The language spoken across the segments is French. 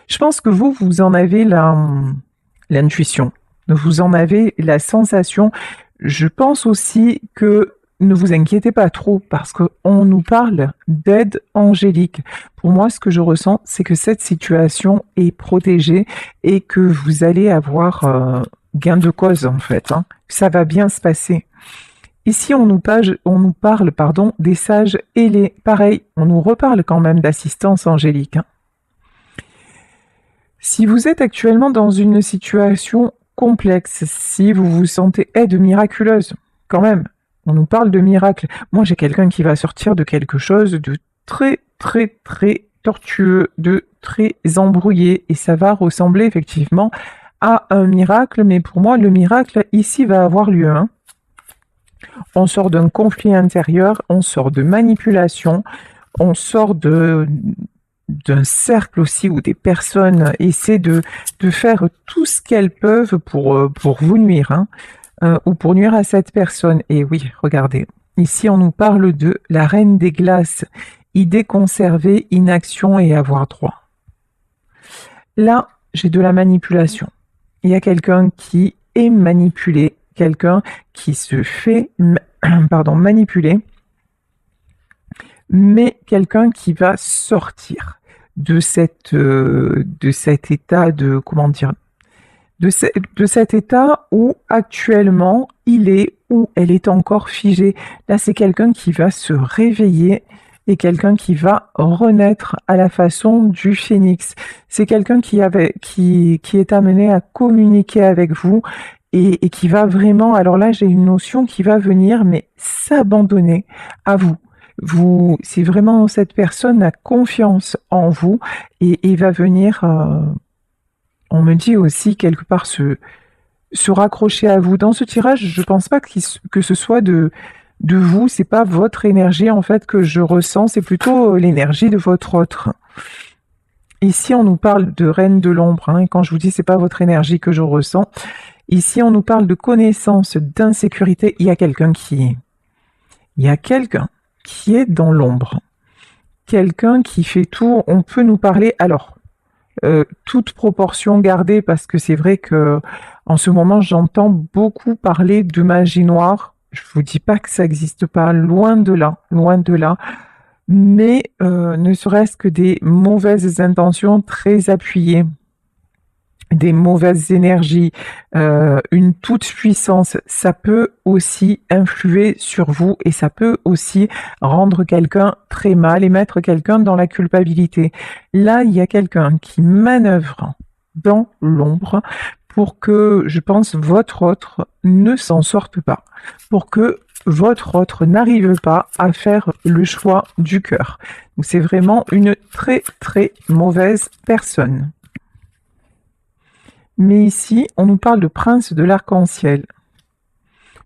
Je pense que vous en avez l'intuition, vous en avez la sensation. Je pense aussi que ne vous inquiétez pas trop parce qu'on nous parle d'aide angélique. Pour moi, ce que je ressens, c'est que cette situation est protégée et que vous allez avoir gain de cause en fait, hein. Ça va bien se passer. Ici, on nous parle pardon, des sages ailés. Pareil, on nous reparle quand même d'assistance angélique, hein. Si vous êtes actuellement dans une situation complexe, si vous vous sentez aide miraculeuse, quand même, on nous parle de miracle. Moi, j'ai quelqu'un qui va sortir de quelque chose de très, très, très tortueux, de très embrouillé, et ça va ressembler effectivement à un miracle, mais pour moi, le miracle ici va avoir lieu, hein. On sort d'un conflit intérieur, on sort de manipulation, on sort d'un cercle aussi où des personnes essaient de faire tout ce qu'elles peuvent pour vous nuire, hein, ou pour nuire à cette personne. Et oui, regardez, ici on nous parle de la reine des glaces, idée conservée, inaction et avoir droit. Là, j'ai de la manipulation. Il y a quelqu'un qui est manipulé, quelqu'un qui se fait manipuler, mais quelqu'un qui va sortir de cet état de, comment dire, de cet état où actuellement il est, où elle est encore figée. Là, c'est quelqu'un qui va se réveiller et quelqu'un qui va renaître à la façon du phénix. C'est quelqu'un qui est amené à communiquer avec vous et qui va vraiment, alors là, j'ai une notion qui va venir, mais s'abandonner à vous. C'est vraiment cette personne a confiance en vous et va venir, on me dit aussi quelque part se raccrocher à vous. Dans ce tirage, je pense pas que ce soit de vous, c'est pas votre énergie en fait que je ressens, c'est plutôt l'énergie de votre autre. Ici, on nous parle de reine de l'ombre, hein, et quand je vous dis c'est pas votre énergie que je ressens, ici on nous parle de connaissance, d'insécurité. Il y a quelqu'un qui est dans l'ombre, quelqu'un qui fait tout. On peut nous parler, alors toute proportion gardée, parce que c'est vrai que en ce moment j'entends beaucoup parler de magie noire. Je vous dis pas que ça n'existe pas, loin de là, mais ne serait-ce que des mauvaises intentions très appuyées, des mauvaises énergies, une toute-puissance, ça peut aussi influer sur vous et ça peut aussi rendre quelqu'un très mal et mettre quelqu'un dans la culpabilité. Là, il y a quelqu'un qui manœuvre dans l'ombre pour que, je pense, votre autre ne s'en sorte pas, pour que votre autre n'arrive pas à faire le choix du cœur. Donc c'est vraiment une très très mauvaise personne. Mais ici, on nous parle de prince de l'arc-en-ciel.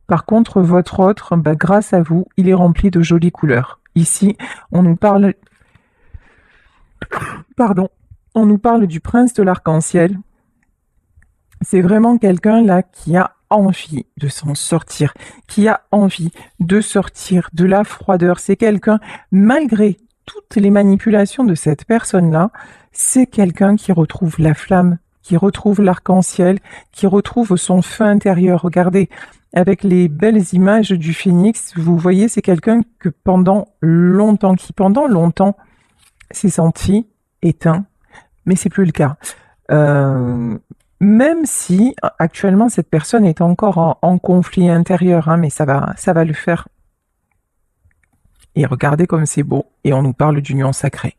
Par contre, votre autre, grâce à vous, il est rempli de jolies couleurs. Ici, on nous parle, on nous parle du prince de l'arc-en-ciel. C'est vraiment quelqu'un là qui a envie de s'en sortir, qui a envie de sortir de la froideur. C'est quelqu'un, malgré toutes les manipulations de cette personne-là, c'est quelqu'un qui retrouve la flamme, qui retrouve l'arc-en-ciel, qui retrouve son feu intérieur. Regardez, avec les belles images du phénix, vous voyez, c'est quelqu'un qui pendant longtemps s'est senti éteint, mais c'est plus le cas. Même si actuellement cette personne est encore en conflit intérieur, hein, mais ça va le faire. Et regardez comme c'est beau, et on nous parle d'union sacrée.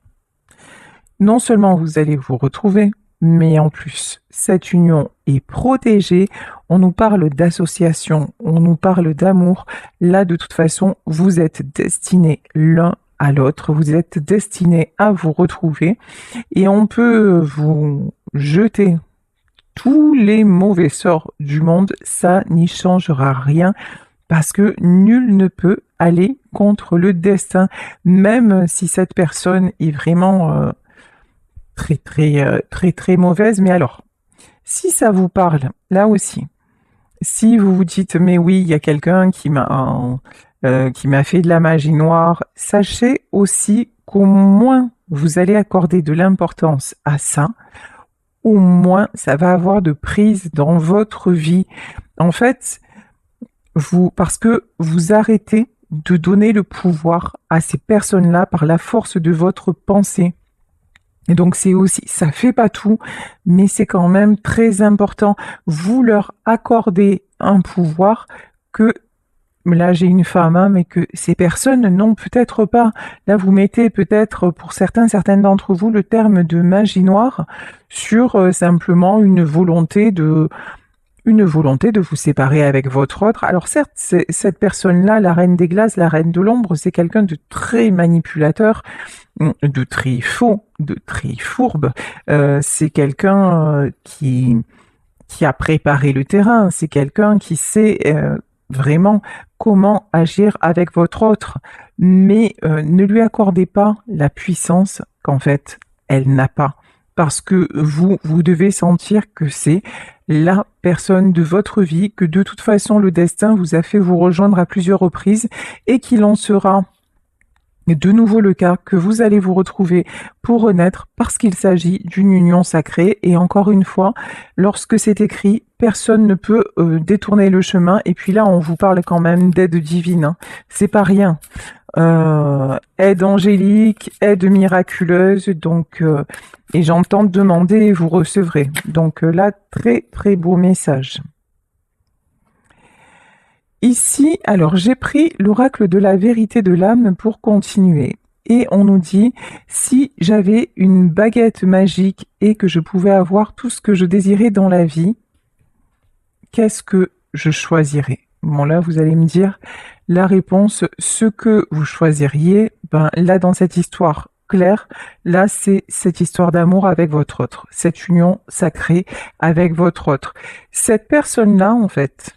Non seulement vous allez vous retrouver, mais en plus, cette union est protégée. On nous parle d'association, on nous parle d'amour. Là, de toute façon, vous êtes destinés l'un à l'autre, vous êtes destinés à vous retrouver, et on peut vous jeter tous les mauvais sorts du monde, ça n'y changera rien parce que nul ne peut aller contre le destin, même si cette personne est vraiment très mauvaise. Mais alors, si ça vous parle, là aussi, si vous vous dites mais oui, il y a quelqu'un qui m'a fait de la magie noire, sachez aussi qu'au moins vous allez accorder de l'importance à ça, au moins ça va avoir de prise dans votre vie. En fait, parce que vous arrêtez de donner le pouvoir à ces personnes-là par la force de votre pensée. Et donc c'est aussi, ça fait pas tout, mais c'est quand même très important. Vous leur accordez un pouvoir que, là j'ai une femme, hein, mais que ces personnes n'ont peut-être pas. Là vous mettez peut-être pour certaines d'entre vous le terme de magie noire sur simplement une volonté de vous séparer avec votre autre. Alors certes, cette personne-là, la reine des glaces, la reine de l'ombre, c'est quelqu'un de très manipulateur, de très faux, de très fourbe. C'est quelqu'un qui a préparé le terrain. C'est quelqu'un qui sait vraiment comment agir avec votre autre. Mais ne lui accordez pas la puissance qu'en fait, elle n'a pas. Parce que vous devez sentir que c'est la personne de votre vie, que de toute façon le destin vous a fait vous rejoindre à plusieurs reprises et qu'il en sera de nouveau le cas, que vous allez vous retrouver pour renaître parce qu'il s'agit d'une union sacrée. Et encore une fois, lorsque c'est écrit, personne ne peut détourner le chemin. Et puis là, on vous parle quand même d'aide divine, hein. C'est pas rien. Aide angélique, aide miraculeuse, donc et j'entends demander et vous recevrez. Donc là, très très beau message. Ici, alors j'ai pris l'oracle de la vérité de l'âme pour continuer. Et on nous dit, si j'avais une baguette magique et que je pouvais avoir tout ce que je désirais dans la vie, qu'est-ce que je choisirais? Bon là, vous allez me dire la réponse, ce que vous choisiriez, ben là dans cette histoire claire, là c'est cette histoire d'amour avec votre autre, cette union sacrée avec votre autre. Cette personne-là, en fait,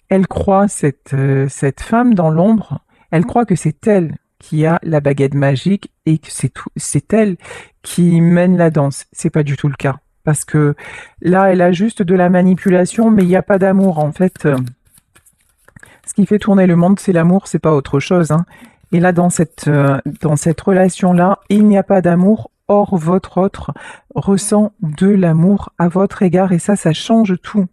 elle croit, cette femme dans l'ombre, elle croit que c'est elle qui a la baguette magique et que c'est elle qui mène la danse. C'est pas du tout le cas. Parce que là, elle a juste de la manipulation, mais il n'y a pas d'amour. En fait, ce qui fait tourner le monde, c'est l'amour, c'est pas autre chose, hein. Et là, dans cette relation-là, il n'y a pas d'amour. Or, votre autre ressent de l'amour à votre égard et ça change tout.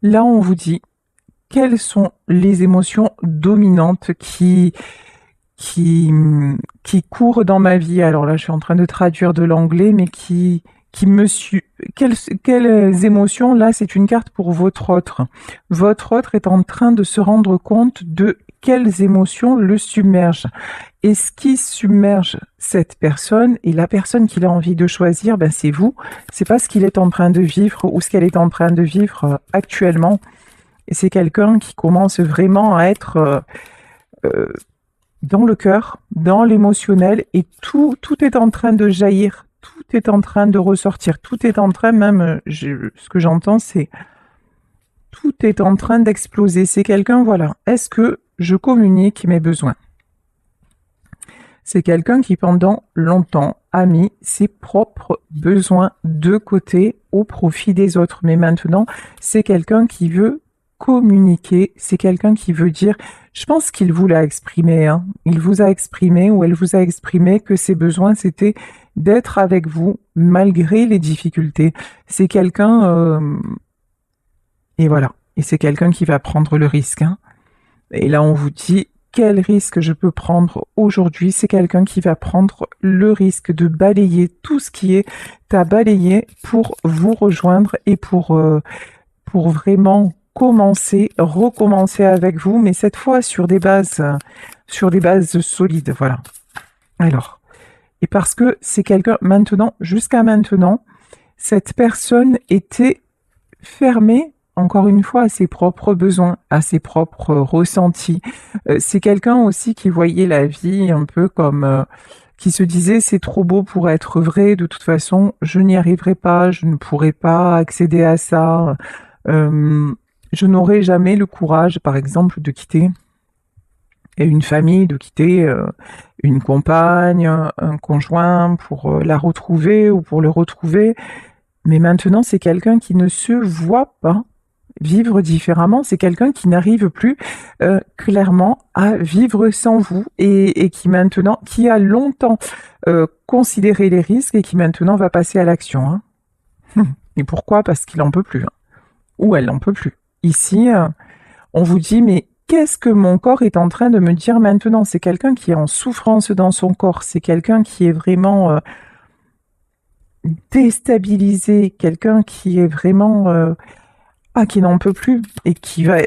Là, on vous dit quelles sont les émotions dominantes qui courent dans ma vie. Alors là, je suis en train de traduire de l'anglais, mais quelles émotions, là, c'est une carte pour votre autre. Votre autre est en train de se rendre compte de quelles émotions le submergent. Et ce qui submerge cette personne, et la personne qu'il a envie de choisir, ben c'est vous. C'est pas ce qu'il est en train de vivre ou ce qu'elle est en train de vivre actuellement. Et c'est quelqu'un qui commence vraiment à être dans le cœur, dans l'émotionnel, et tout est en train de jaillir, tout est en train de ressortir, tout est en train, même, ce que j'entends, c'est tout est en train d'exploser. C'est quelqu'un, voilà, est-ce que je communique mes besoins? C'est quelqu'un qui, pendant longtemps, a mis ses propres besoins de côté au profit des autres. Mais maintenant, c'est quelqu'un qui veut communiquer, c'est quelqu'un qui veut dire, je pense qu'il vous l'a exprimé, hein. Il vous a exprimé ou elle vous a exprimé que ses besoins, c'était d'être avec vous malgré les difficultés. C'est quelqu'un, et voilà, et c'est quelqu'un qui va prendre le risque, hein. Et là, on vous dit, quel risque je peux prendre aujourd'hui? C'est quelqu'un qui va prendre le risque de balayer tout ce qui est à balayer pour vous rejoindre et pour vraiment recommencer avec vous, mais cette fois sur des bases solides, voilà. Alors, et parce que c'est quelqu'un, maintenant, jusqu'à maintenant, cette personne était fermée, encore une fois, à ses propres besoins, à ses propres ressentis. C'est quelqu'un aussi qui voyait la vie un peu comme, qui se disait c'est trop beau pour être vrai, de toute façon, je n'y arriverai pas, je ne pourrai pas accéder à ça. Je n'aurai jamais le courage, par exemple, de quitter une famille, de quitter une compagne, un conjoint pour la retrouver ou pour le retrouver. Mais maintenant, c'est quelqu'un qui ne se voit pas vivre différemment. C'est quelqu'un qui n'arrive plus clairement à vivre sans vous et qui maintenant, qui a longtemps considéré les risques et qui maintenant va passer à l'action. Hein. Et pourquoi? Parce qu'il en peut plus. Hein. Ou elle n'en peut plus. Ici, on vous dit, mais qu'est-ce que mon corps est en train de me dire maintenant? C'est quelqu'un qui est en souffrance dans son corps. C'est quelqu'un qui est vraiment déstabilisé. Quelqu'un qui est vraiment... qui n'en peut plus et qui va...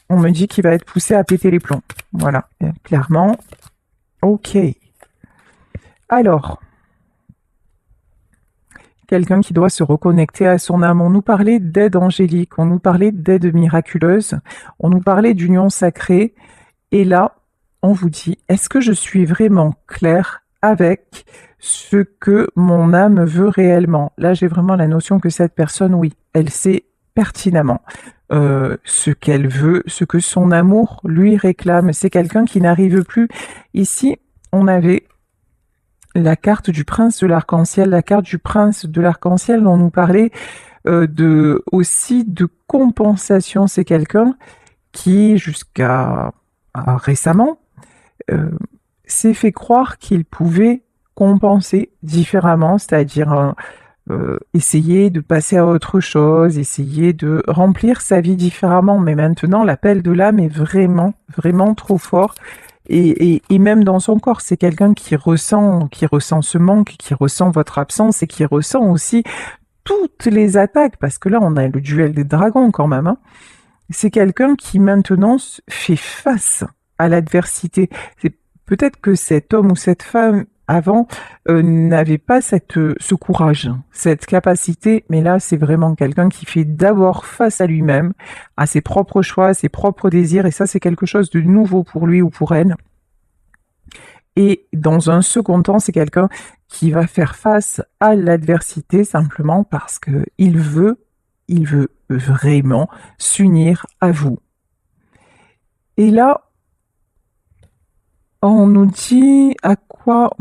On me dit qu'il va être poussé à péter les plombs. Voilà, et clairement. Ok. Alors... Quelqu'un qui doit se reconnecter à son âme. On nous parlait d'aide angélique, on nous parlait d'aide miraculeuse, on nous parlait d'union sacrée. Et là, on vous dit, est-ce que je suis vraiment claire avec ce que mon âme veut réellement? Là, j'ai vraiment la notion que cette personne, oui, elle sait pertinemment ce qu'elle veut, ce que son amour lui réclame. C'est quelqu'un qui n'arrive plus. Ici, on avait la carte du prince de l'arc-en-ciel. La carte du prince de l'arc-en-ciel, on nous parlait aussi de compensation. C'est quelqu'un qui, jusqu'à récemment, s'est fait croire qu'il pouvait compenser différemment, c'est-à-dire essayer de passer à autre chose, essayer de remplir sa vie différemment. Mais maintenant, l'appel de l'âme est vraiment, vraiment trop fort. Et même dans son corps, c'est quelqu'un qui ressent ce manque, qui ressent votre absence et qui ressent aussi toutes les attaques, parce que là, on a le duel des dragons quand même. Hein. C'est quelqu'un qui maintenant fait face à l'adversité. C'est peut-être que cet homme ou cette femme avant n'avait pas ce courage, cette capacité, mais là, c'est vraiment quelqu'un qui fait d'abord face à lui-même, à ses propres choix, à ses propres désirs, et ça, c'est quelque chose de nouveau pour lui ou pour elle. Et dans un second temps, c'est quelqu'un qui va faire face à l'adversité simplement parce que il veut vraiment s'unir à vous. Et là, on nous dit à quoi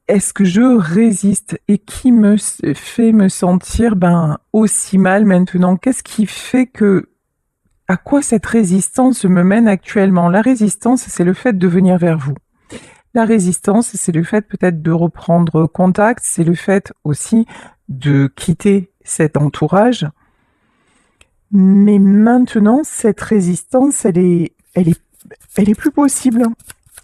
est-ce que je résiste et qui me fait me sentir aussi mal maintenant? Qu'est-ce qui fait à quoi cette résistance me mène actuellement? La résistance, c'est le fait de venir vers vous. La résistance, c'est le fait peut-être de reprendre contact, c'est le fait aussi de quitter cet entourage. Mais maintenant, cette résistance, elle est plus possible.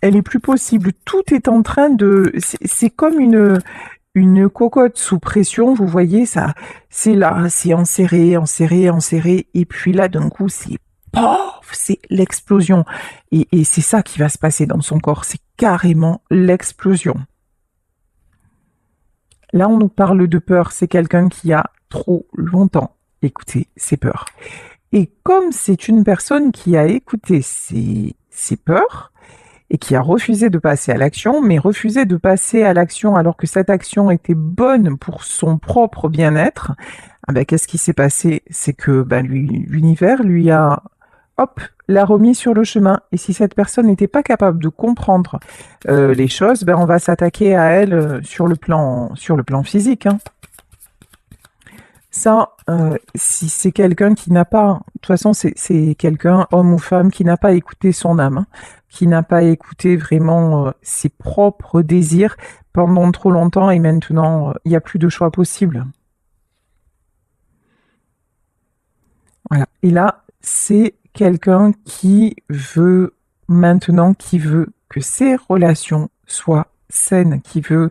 Elle est plus possible. Tout est en train de... C'est comme une cocotte sous pression, vous voyez, ça, c'est là, c'est enserré, enserré, enserré, et puis là, d'un coup, c'est paf, c'est l'explosion. Et c'est ça qui va se passer dans son corps, c'est carrément l'explosion. Là, on nous parle de peur, c'est quelqu'un qui a trop longtemps écouté ses peurs. Et comme c'est une personne qui a écouté ses peurs, et qui a refusé de passer à l'action, mais refusé de passer à l'action alors que cette action était bonne pour son propre bien-être, qu'est-ce qui s'est passé? C'est que l'univers lui a, l'a remis sur le chemin. Et si cette personne n'était pas capable de comprendre les choses, on va s'attaquer à elle sur le plan physique. Hein. Ça, si c'est quelqu'un qui n'a pas... De toute façon, c'est quelqu'un, homme ou femme, qui n'a pas écouté son âme, hein, qui n'a pas écouté vraiment ses propres désirs pendant trop longtemps et maintenant, il n'y a plus de choix possible. Voilà. Et là, c'est quelqu'un qui veut maintenant, qui veut que ses relations soient saines, qui veut...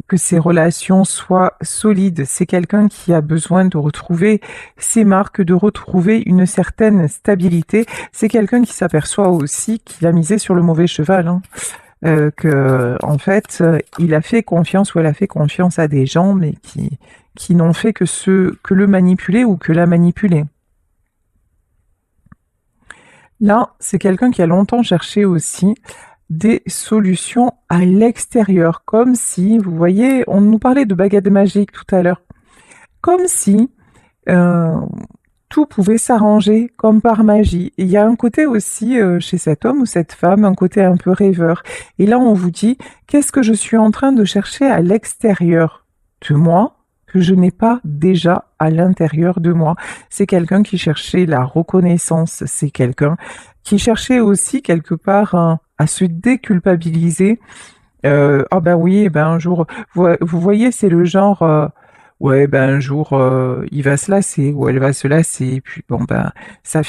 que ces relations soient solides. C'est quelqu'un qui a besoin de retrouver ses marques, de retrouver une certaine stabilité. C'est quelqu'un qui s'aperçoit aussi qu'il a misé sur le mauvais cheval. Hein. En fait, il a fait confiance ou elle a fait confiance à des gens, mais qui n'ont fait que le manipuler ou que la manipuler. Là, c'est quelqu'un qui a longtemps cherché aussi des solutions à l'extérieur, comme si, vous voyez, on nous parlait de baguette magique tout à l'heure, comme si tout pouvait s'arranger comme par magie. Et il y a un côté aussi chez cet homme ou cette femme, un côté un peu rêveur. Et là, on vous dit, qu'est-ce que je suis en train de chercher à l'extérieur? de moi que je n'ai pas déjà à l'intérieur de moi. C'est quelqu'un qui cherchait la reconnaissance, c'est quelqu'un qui cherchait aussi quelque part à se déculpabiliser. Ah ben oui, ben un jour, vous voyez, c'est le genre, ouais, ben un jour, il va se lasser ou elle va se lasser, et puis bon ben on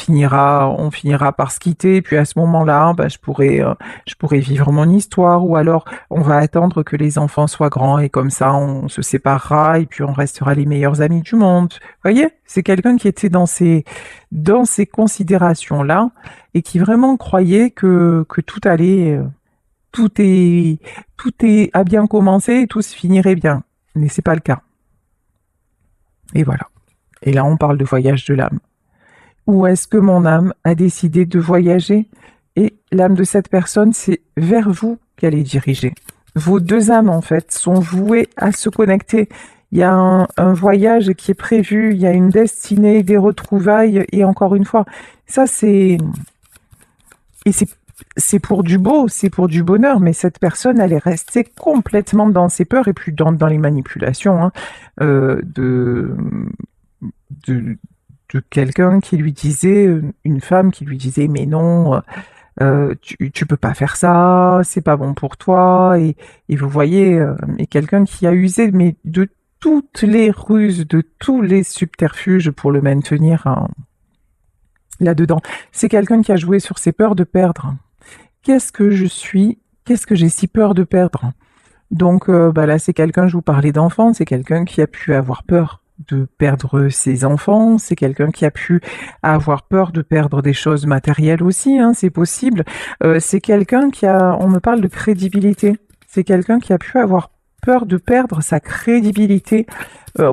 finira par se quitter, et puis à ce moment-là, ben je pourrais vivre mon histoire, ou alors on va attendre que les enfants soient grands et comme ça on se séparera et puis on restera les meilleurs amis du monde. Vous voyez, c'est quelqu'un qui était dans ces considérations-là et qui vraiment croyait que tout est, a bien commencé et tout se finirait bien. Mais c'est pas le cas. Et voilà. Et là, on parle de voyage de l'âme. Où est-ce que mon âme a décidé de voyager? Et l'âme de cette personne, c'est vers vous qu'elle est dirigée. Vos deux âmes, en fait, sont vouées à se connecter. Il y a un voyage qui est prévu, il y a une destinée, des retrouvailles, et encore une fois, ça c'est... Et c'est pour du beau, c'est pour du bonheur, mais cette personne, elle est restée complètement dans ses peurs et puis dans les manipulations, hein, de, de, de quelqu'un qui lui disait, une femme qui lui disait, mais non, tu peux pas faire ça, c'est pas bon pour toi, et vous voyez, et quelqu'un qui a usé mais de toutes les ruses, de tous les subterfuges pour le maintenir là-dedans. C'est quelqu'un qui a joué sur ses peurs de perdre. Qu'est-ce que je suis? Qu'est-ce que j'ai si peur de perdre? Donc bah là, c'est quelqu'un, je vous parlais d'enfant, c'est quelqu'un qui a pu avoir peur de perdre ses enfants, c'est quelqu'un qui a pu avoir peur de perdre des choses matérielles aussi, hein, c'est possible. C'est quelqu'un on me parle de crédibilité, c'est quelqu'un qui a pu avoir peur de perdre sa crédibilité,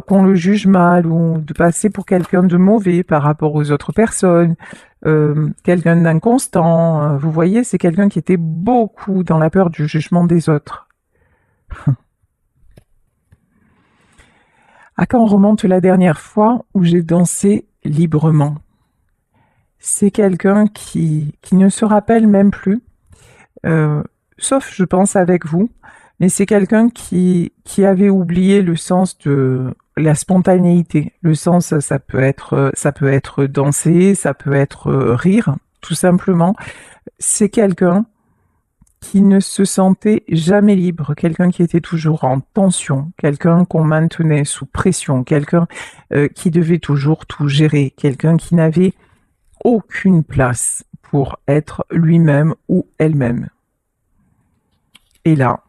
qu'on le juge mal ou de passer pour quelqu'un de mauvais par rapport aux autres personnes, quelqu'un d'inconstant. Vous voyez, c'est quelqu'un qui était beaucoup dans la peur du jugement des autres. À quand on remonte la dernière fois où j'ai dansé librement? C'est quelqu'un qui ne se rappelle même plus, sauf je pense avec vous, mais c'est quelqu'un qui avait oublié le sens de la spontanéité. Le sens, ça peut être danser, ça peut être rire, tout simplement. C'est quelqu'un qui ne se sentait jamais libre, quelqu'un qui était toujours en tension, quelqu'un qu'on maintenait sous pression, quelqu'un qui devait toujours tout gérer, quelqu'un qui n'avait aucune place pour être lui-même ou elle-même. Et là,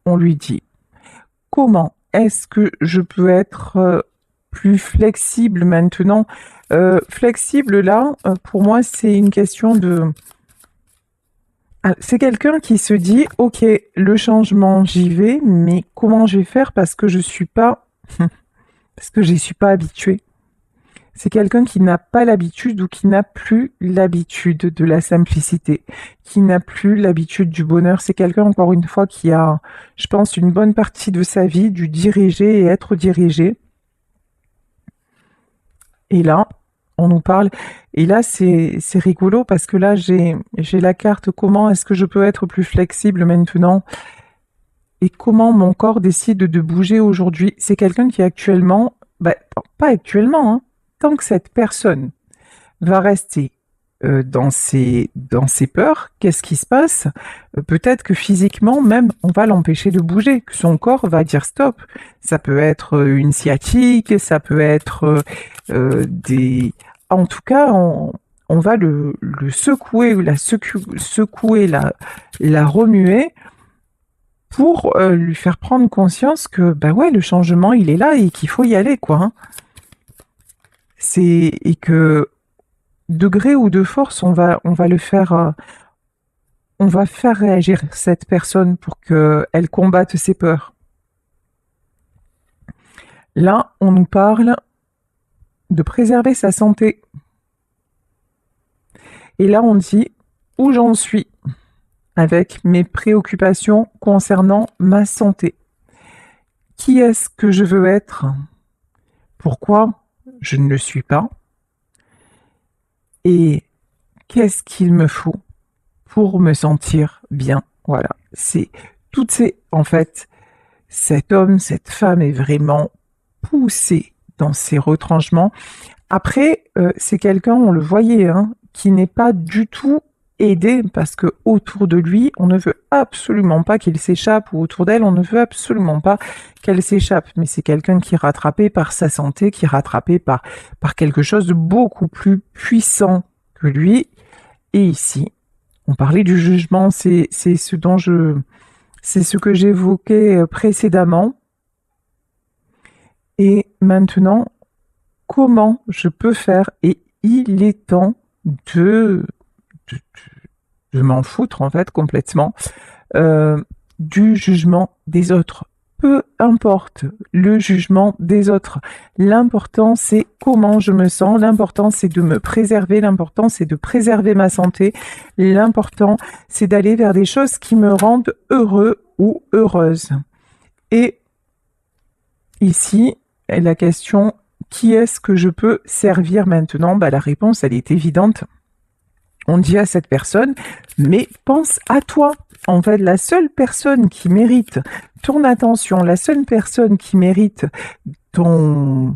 on lui dit, comment est-ce que je peux être plus flexible maintenant? Flexible, là, pour moi, c'est une question de... C'est quelqu'un qui se dit, ok, le changement, j'y vais, mais comment je vais faire parce que je suis pas, parce que j'y suis pas habituée. C'est quelqu'un qui n'a pas l'habitude ou qui n'a plus l'habitude de la simplicité, qui n'a plus l'habitude du bonheur. C'est quelqu'un, encore une fois, qui a, je pense, une bonne partie de sa vie dû diriger et être dirigé. Et là, on nous parle. Et là, c'est rigolo parce que là, j'ai la carte comment est-ce que je peux être plus flexible maintenant et comment mon corps décide de bouger aujourd'hui. C'est quelqu'un qui actuellement, bah, pas actuellement, hein, tant que cette personne va rester dans ses peurs, qu'est-ce qui se passe? Peut-être que physiquement même, on va l'empêcher de bouger, que son corps va dire stop. Ça peut être une sciatique, ça peut être des... En tout cas, on va le secouer, secouer, la remuer pour lui faire prendre conscience que bah ouais, le changement il est là et qu'il faut y aller, quoi, hein. Et que de gré ou de force, on va le faire, on va faire réagir cette personne pour qu'elle combatte ses peurs. Là, on nous parle de préserver sa santé. Et là, on dit où j'en suis avec mes préoccupations concernant ma santé. Qui est-ce que je veux être? Pourquoi je ne le suis pas? Et qu'est-ce qu'il me faut pour me sentir bien? Voilà, c'est toutes ces, en fait, cet homme, cette femme est vraiment poussé dans ses retranchements. Après, c'est quelqu'un, on le voyait, hein, qui n'est pas du tout aidé parce que autour de lui, on ne veut absolument pas qu'il s'échappe ou autour d'elle, on ne veut absolument pas qu'elle s'échappe. Mais c'est quelqu'un qui est rattrapé par sa santé, qui est rattrapé par quelque chose de beaucoup plus puissant que lui. Et ici, on parlait du jugement, c'est ce que j'évoquais précédemment. Et maintenant, comment je peux faire? Et il est temps de, de, de m'en foutre en fait complètement du jugement des autres. Peu importe le jugement des autres. L'important, c'est comment je me sens. L'important, c'est de me préserver. L'important, c'est de préserver ma santé. L'important, c'est d'aller vers des choses qui me rendent heureux ou heureuse. Et ici, la question, qui est-ce que je peux servir maintenant? La réponse, elle est évidente. On dit à cette personne, mais pense à toi. En fait, la seule personne qui mérite ton attention, la seule personne qui mérite ton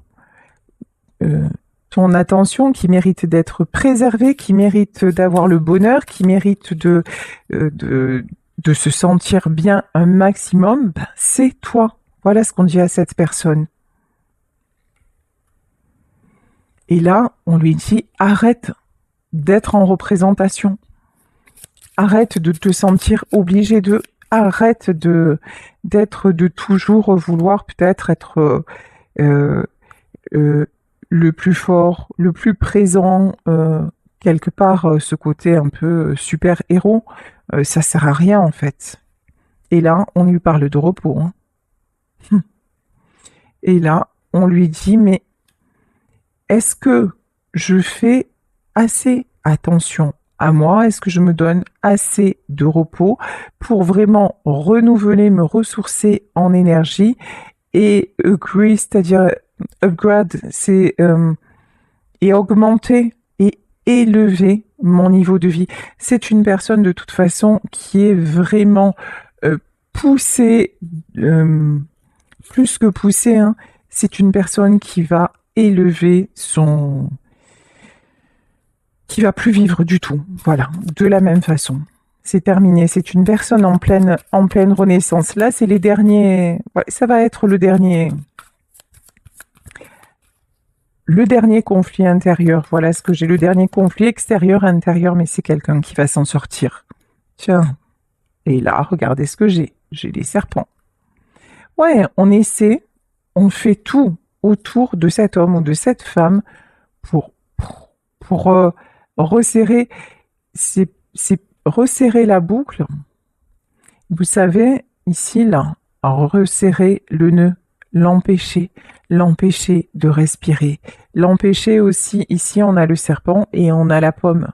attention, qui mérite d'être préservée, qui mérite d'avoir le bonheur, qui mérite de se sentir bien un maximum, c'est toi. Voilà ce qu'on dit à cette personne. Et là, on lui dit, arrête d'être en représentation. Arrête de te sentir obligé de... Arrête d'être de toujours vouloir peut-être être le plus fort, le plus présent, quelque part ce côté un peu super-héros, ça sert à rien en fait. Et là, on lui parle de repos. Hein. Et là, on lui dit, mais est-ce que je fais assez attention à moi? Est-ce que je me donne assez de repos pour vraiment renouveler, me ressourcer en énergie et upgrade, c'est-à-dire upgrade, c'est et augmenter et élever mon niveau de vie. C'est une personne de toute façon qui est vraiment poussée, plus que poussée, hein, c'est une personne qui va élever qui va plus vivre du tout. Voilà, de la même façon. C'est terminé. C'est une personne en pleine renaissance. Là, c'est les derniers. Ouais, ça va être le dernier conflit intérieur. Voilà ce que j'ai. Le dernier conflit extérieur-intérieur, mais c'est quelqu'un qui va s'en sortir. Tiens. Et là, regardez ce que j'ai. J'ai des serpents. Ouais, on essaie, on fait tout autour de cet homme ou de cette femme pour resserrer, resserrer la boucle. Vous savez, ici, là, resserrer le nœud, l'empêcher de respirer. L'empêcher aussi, ici, on a le serpent et on a la pomme.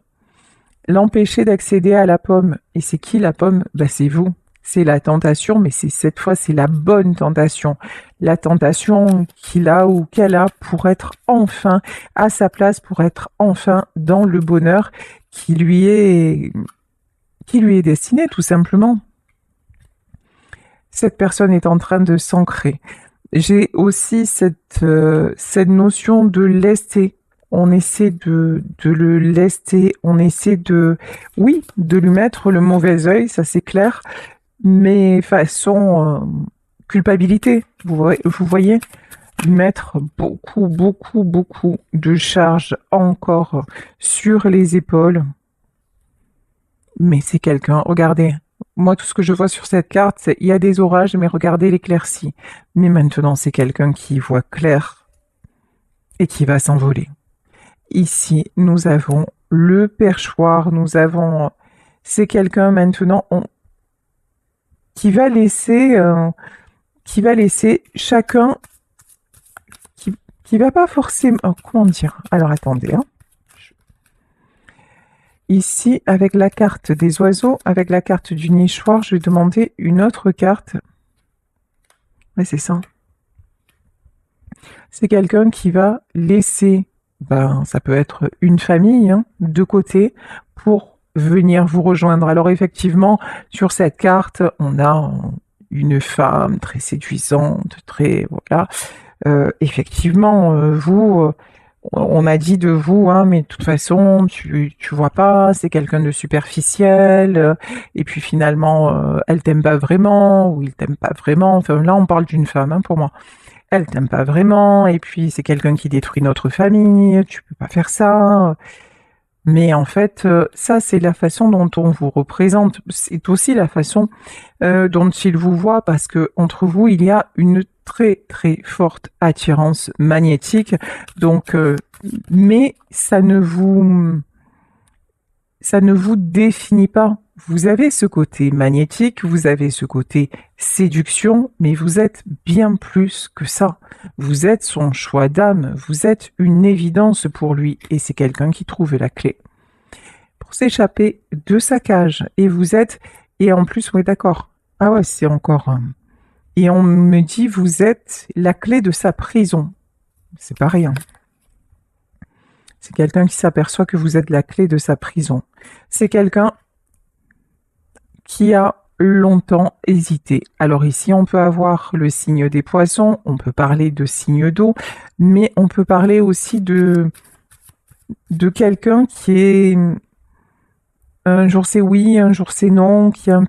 L'empêcher d'accéder à la pomme. Et c'est qui la pomme? C'est vous. C'est la tentation, mais cette fois, c'est la bonne tentation. La tentation qu'il a ou qu'elle a pour être enfin à sa place, pour être enfin dans le bonheur qui lui est destiné, tout simplement. Cette personne est en train de s'ancrer. J'ai aussi cette notion de lester. On essaie de le lester, on essaie de lui mettre le mauvais œil, ça c'est clair, mais façon culpabilité, vous voyez, lui mettre beaucoup de charges encore sur les épaules. Mais c'est quelqu'un, regardez, moi tout ce que je vois sur cette carte, c'est il y a des orages, mais regardez l'éclaircie. Mais maintenant c'est quelqu'un qui voit clair et qui va s'envoler. Ici, nous avons le perchoir, c'est quelqu'un maintenant qui va laisser chacun, qui va pas forcément, comment dire? Alors attendez, hein. Ici, avec la carte des oiseaux, avec la carte du nichoir, je vais demander une autre carte. Ouais, c'est ça. C'est quelqu'un qui va laisser, ça peut être une famille, hein, de côté, pour venir vous rejoindre. Alors effectivement, sur cette carte, on a une femme très séduisante, très voilà. Effectivement, vous, on a dit de vous, hein, mais de toute façon, tu vois pas, c'est quelqu'un de superficiel, et puis finalement, elle t'aime pas vraiment, ou il t'aime pas vraiment. Enfin, là, on parle d'une femme, hein, pour moi. Elle t'aime pas vraiment, et puis c'est quelqu'un qui détruit notre famille, tu peux pas faire ça. Mais en fait, ça, c'est la façon dont on vous représente. C'est aussi la façon dont il vous voit, parce que entre vous, il y a une très très forte attirance magnétique. Donc, mais ça ne vous définit pas. Vous avez ce côté magnétique, vous avez ce côté séduction, mais vous êtes bien plus que ça. Vous êtes son choix d'âme, vous êtes une évidence pour lui, et c'est quelqu'un qui trouve la clé pour s'échapper de sa cage. Et vous êtes, et en plus, oui, d'accord. Ah ouais, c'est encore. Et on me dit, vous êtes la clé de sa prison. C'est pas rien. C'est quelqu'un qui s'aperçoit que vous êtes la clé de sa prison. C'est quelqu'un qui a longtemps hésité. Alors ici, on peut avoir le signe des poissons, on peut parler de signe d'eau, mais on peut parler aussi de quelqu'un qui est un jour c'est oui, un jour c'est non, qui a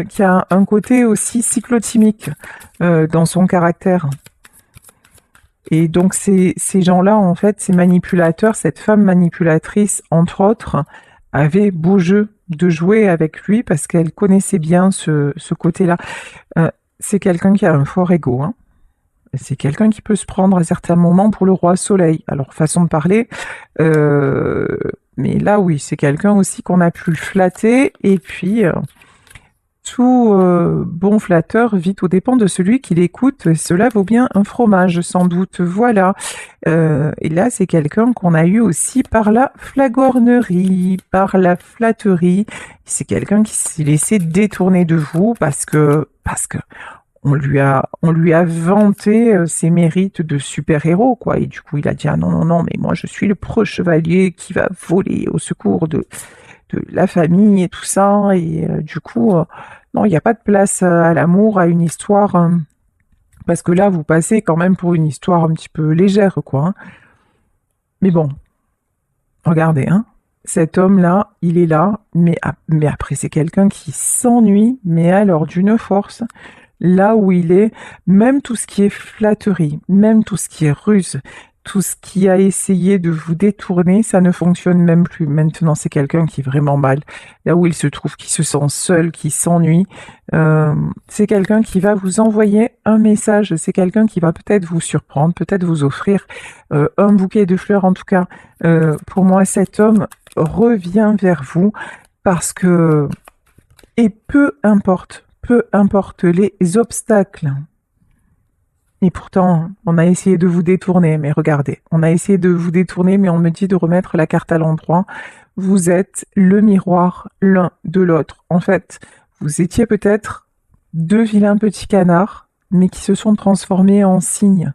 qui a un côté aussi cyclotimique dans son caractère. Et donc ces gens-là, en fait, ces manipulateurs, cette femme manipulatrice, entre autres, avait beau jeu de jouer avec lui parce qu'elle connaissait bien ce côté-là. C'est quelqu'un qui a un fort ego, hein. C'est quelqu'un qui peut se prendre à certains moments pour le roi soleil. Alors, façon de parler, mais là, oui, c'est quelqu'un aussi qu'on a pu flatter. Et puis, tout bon flatteur vit aux dépens de celui qui l'écoute. Cela vaut bien un fromage, sans doute. Voilà. Et là, c'est quelqu'un qu'on a eu aussi par la flagornerie, par la flatterie. C'est quelqu'un qui s'est laissé détourner de vous parce que on lui a vanté ses mérites de super-héros, quoi. Et du coup, il a dit, ah non, non, non, mais moi, je suis le pro-chevalier qui va voler au secours de la famille et tout ça. Et du coup, non, il n'y a pas de place à l'amour, à une histoire, parce que là, vous passez quand même pour une histoire un petit peu légère, quoi, hein. Mais bon, regardez, hein. Cet homme-là, il est là, mais après, c'est quelqu'un qui s'ennuie, mais alors d'une force. Là où il est, même tout ce qui est flatterie, même tout ce qui est ruse, tout ce qui a essayé de vous détourner, ça ne fonctionne même plus. Maintenant, c'est quelqu'un qui est vraiment mal. Là où il se trouve, qui se sent seul, qui s'ennuie, c'est quelqu'un qui va vous envoyer un message. C'est quelqu'un qui va peut-être vous surprendre, peut-être vous offrir un bouquet de fleurs. En tout cas, pour moi, cet homme revient vers vous parce que, et peu importe les obstacles. Et pourtant, on a essayé de vous détourner, mais regardez, on a essayé de vous détourner, mais on me dit de remettre la carte à l'endroit. Vous êtes le miroir l'un de l'autre. En fait, vous étiez peut-être deux vilains petits canards, mais qui se sont transformés en cygnes.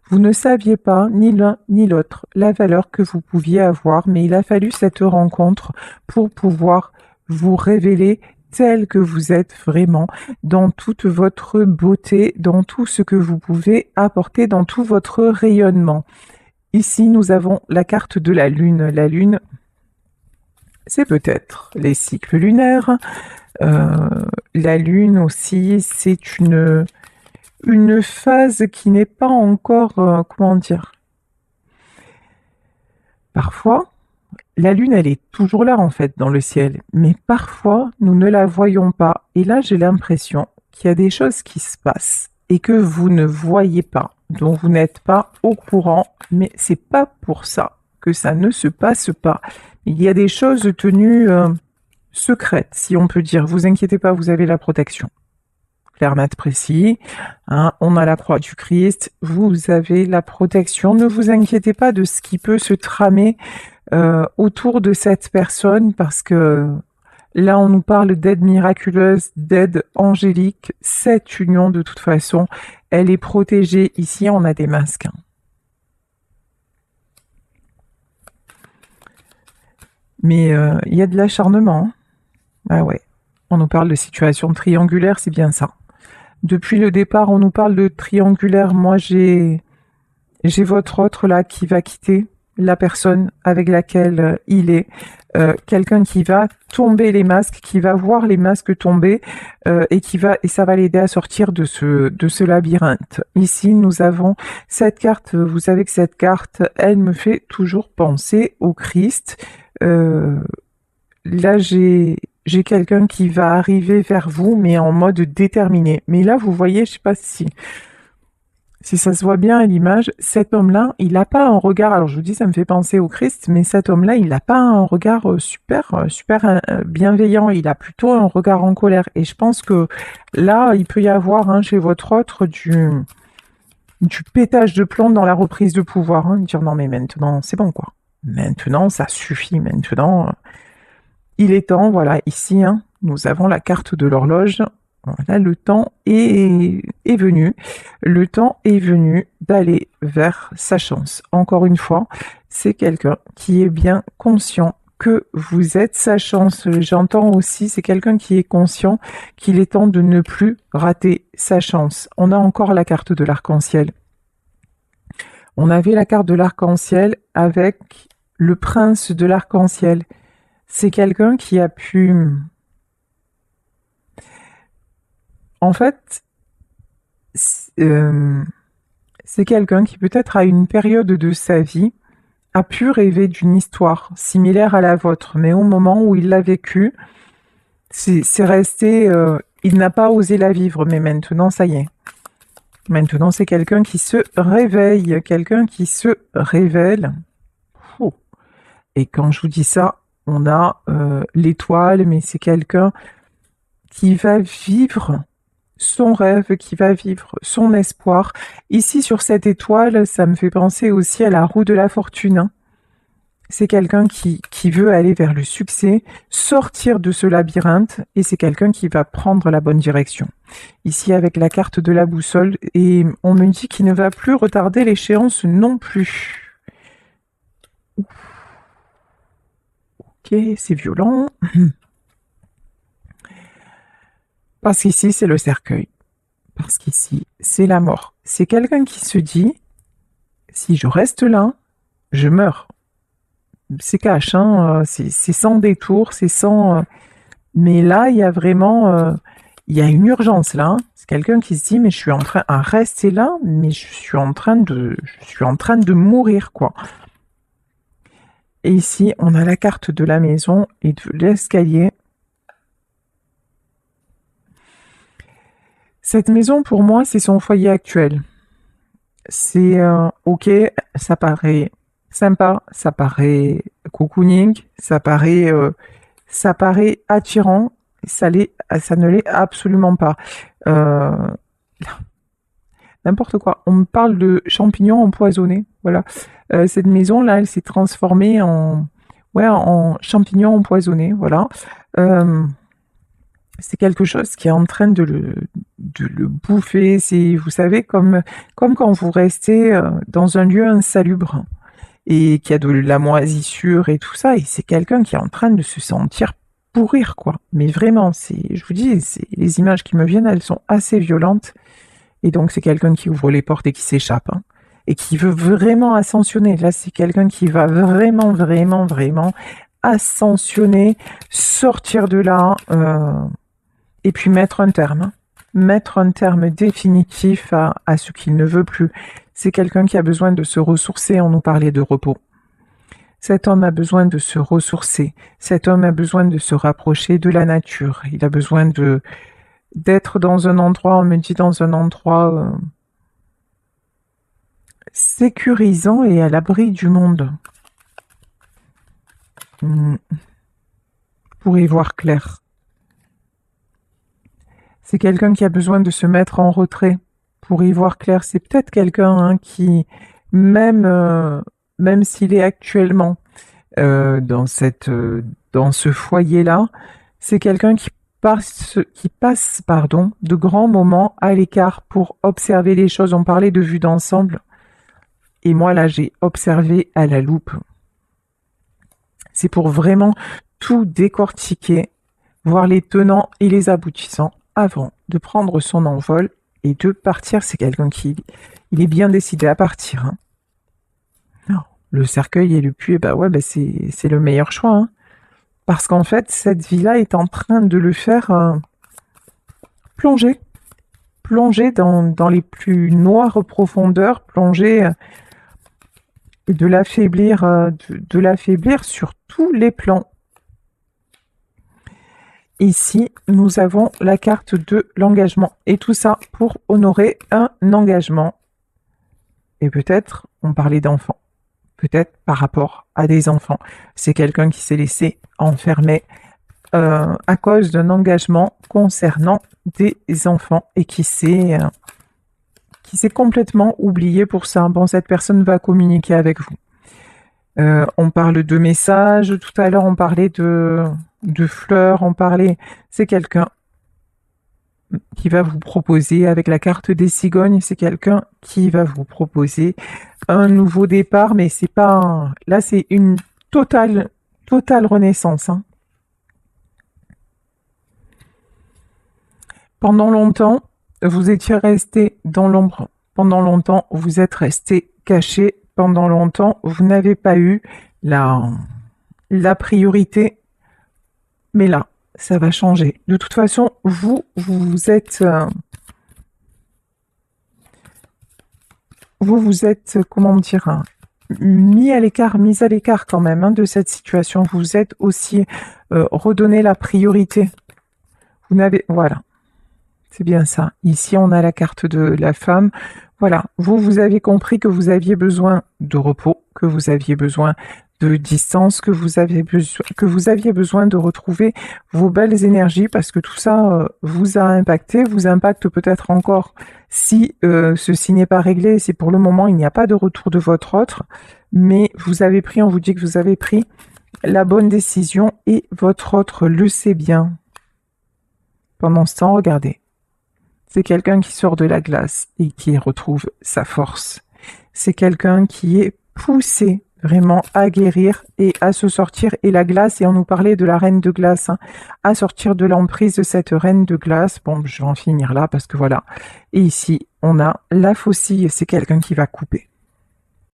Vous ne saviez pas, ni l'un ni l'autre, la valeur que vous pouviez avoir, mais il a fallu cette rencontre pour pouvoir vous révéler tel que vous êtes vraiment, dans toute votre beauté, dans tout ce que vous pouvez apporter, dans tout votre rayonnement. Ici, nous avons la carte de la Lune. La Lune, c'est peut-être les cycles lunaires. La Lune aussi, c'est une phase qui n'est pas encore, comment dire, parfois, la Lune, elle est toujours là, en fait, dans le ciel, mais parfois, nous ne la voyons pas. Et là, j'ai l'impression qu'il y a des choses qui se passent et que vous ne voyez pas, dont vous n'êtes pas au courant, mais c'est pas pour ça que ça ne se passe pas. Il y a des choses tenues secrètes, si on peut dire. Vous inquiétez pas, vous avez la protection. Clair, net, précis. Hein, on a la croix du Christ. Vous avez la protection. Ne vous inquiétez pas de ce qui peut se tramer autour de cette personne, parce que là, on nous parle d'aide miraculeuse, d'aide angélique. Cette union, de toute façon, elle est protégée. Ici, on a des masques. Mais il y a de l'acharnement. Ah ouais. On nous parle de situation triangulaire, c'est bien ça. Depuis le départ, on nous parle de triangulaire. Moi, j'ai votre autre là qui va quitter la personne avec laquelle il est. Quelqu'un qui va tomber les masques, qui va voir les masques tomber et ça va l'aider à sortir de ce labyrinthe. Ici, nous avons cette carte. Vous savez que cette carte, elle me fait toujours penser au Christ. Là, j'ai quelqu'un qui va arriver vers vous, mais en mode déterminé. Mais là, vous voyez, je sais pas si ça se voit bien à l'image, cet homme-là, il n'a pas un regard, alors je vous dis, ça me fait penser au Christ, mais cet homme-là, il n'a pas un regard super bienveillant, il a plutôt un regard en colère. Et je pense que là, il peut y avoir chez votre autre du pétage de plomb dans la reprise de pouvoir. Dire non mais maintenant, c'est bon quoi. Maintenant, ça suffit, maintenant. Il est temps, voilà, ici, nous avons la carte de l'horloge. Voilà, le temps est venu. Le temps est venu d'aller vers sa chance. Encore une fois, c'est quelqu'un qui est bien conscient que vous êtes sa chance. J'entends aussi, c'est quelqu'un qui est conscient qu'il est temps de ne plus rater sa chance. On a encore la carte de l'arc-en-ciel. On avait la carte de l'arc-en-ciel avec le prince de l'arc-en-ciel. C'est quelqu'un qui a pu... En fait, c'est quelqu'un qui peut-être à une période de sa vie a pu rêver d'une histoire similaire à la vôtre, mais au moment où il l'a vécue, c'est resté... il n'a pas osé la vivre, mais maintenant, ça y est. Maintenant, c'est quelqu'un qui se réveille, quelqu'un qui se révèle. Oh. Et quand je vous dis ça, on a l'étoile, mais c'est quelqu'un qui va vivre son rêve, qui va vivre son espoir. Ici, sur cette étoile, ça me fait penser aussi à la roue de la fortune. C'est quelqu'un qui veut aller vers le succès, sortir de ce labyrinthe, et c'est quelqu'un qui va prendre la bonne direction. Ici, avec la carte de la boussole, et on me dit qu'il ne va plus retarder l'échéance non plus. Ok, c'est violent. Parce qu'ici, c'est le cercueil. Parce qu'ici, c'est la mort. C'est quelqu'un qui se dit, si je reste là, je meurs. C'est cash, c'est sans détour, c'est sans... Mais là, il y a vraiment... il y a une urgence là. C'est quelqu'un qui se dit, mais je suis en train de rester là, mais je suis en train de mourir, quoi. Et ici, on a la carte de la maison et de l'escalier. Cette maison, pour moi, c'est son foyer actuel. C'est ok, ça paraît sympa, ça paraît cocooning, ça paraît attirant, ça ne l'est absolument pas. N'importe quoi. On me parle de champignons empoisonnés. Voilà. Cette maison là, elle s'est transformée en champignons empoisonnés. Voilà. C'est quelque chose qui est en train de le bouffer. C'est, vous savez, comme quand vous restez dans un lieu insalubre et qu'il y a de la moisissure et tout ça, et c'est quelqu'un qui est en train de se sentir pourrir, quoi. Mais vraiment, je vous dis, les images qui me viennent, elles sont assez violentes. Et donc, c'est quelqu'un qui ouvre les portes et qui s'échappe, et qui veut vraiment ascensionner. Là, c'est quelqu'un qui va vraiment, vraiment, vraiment ascensionner, sortir de là, et puis mettre un terme. Mettre un terme définitif à ce qu'il ne veut plus. C'est quelqu'un qui a besoin de se ressourcer. On nous parlait de repos. Cet homme a besoin de se ressourcer. Cet homme a besoin de se rapprocher de la nature. Il a besoin d'être dans un endroit, on me dit dans un endroit sécurisant et à l'abri du monde. Pour y voir clair. C'est quelqu'un qui a besoin de se mettre en retrait pour y voir clair. C'est peut-être quelqu'un qui, même s'il est actuellement dans ce foyer-là, c'est quelqu'un qui passe de grands moments à l'écart pour observer les choses. On parlait de vue d'ensemble. Et moi, là, j'ai observé à la loupe. C'est pour vraiment tout décortiquer, voir les tenants et les aboutissants avant de prendre son envol et de partir. C'est quelqu'un qui il est bien décidé à partir. Hein. Non, le cercueil et le puits, c'est le meilleur choix. Hein. Parce qu'en fait, cette vie-là est en train de le faire plonger dans les plus noires profondeurs, plonger de l'affaiblir sur tous les plans. Ici, nous avons la carte de l'engagement. Et tout ça pour honorer un engagement. Et peut-être, on parlait d'enfants. Peut-être par rapport à des enfants. C'est quelqu'un qui s'est laissé enfermer à cause d'un engagement concernant des enfants et qui s'est complètement oublié pour ça. Bon, cette personne va communiquer avec vous. On parle de messages, tout à l'heure on parlait de fleurs, c'est quelqu'un qui va vous proposer, avec la carte des cigognes, c'est quelqu'un qui va vous proposer un nouveau départ, mais c'est pas là c'est une totale renaissance. Hein. Pendant longtemps, vous étiez resté dans l'ombre. Pendant longtemps, vous êtes resté caché. Pendant longtemps, vous n'avez pas eu la priorité. Mais là, ça va changer. De toute façon, vous êtes... vous êtes, comment dire, mis à l'écart quand même hein, de cette situation. Vous êtes aussi redonné la priorité. Vous n'avez... Voilà. C'est bien ça. Ici, on a la carte de la femme. Voilà. Vous avez compris que vous aviez besoin de repos, que vous aviez besoin de distance, que vous aviez besoin de retrouver vos belles énergies parce que tout ça vous a impacté, vous impacte peut-être encore si ceci n'est pas réglé. C'est pour le moment, il n'y a pas de retour de votre autre, mais on vous dit que vous avez pris la bonne décision et votre autre le sait bien. Pendant ce temps, regardez. C'est quelqu'un qui sort de la glace et qui retrouve sa force. C'est quelqu'un qui est poussé vraiment à guérir et à se sortir. Et la glace, et on nous parlait de la reine de glace, hein, à sortir de l'emprise de cette reine de glace. Bon, je vais en finir là parce que voilà. Et ici, on a la faucille, c'est quelqu'un qui va couper.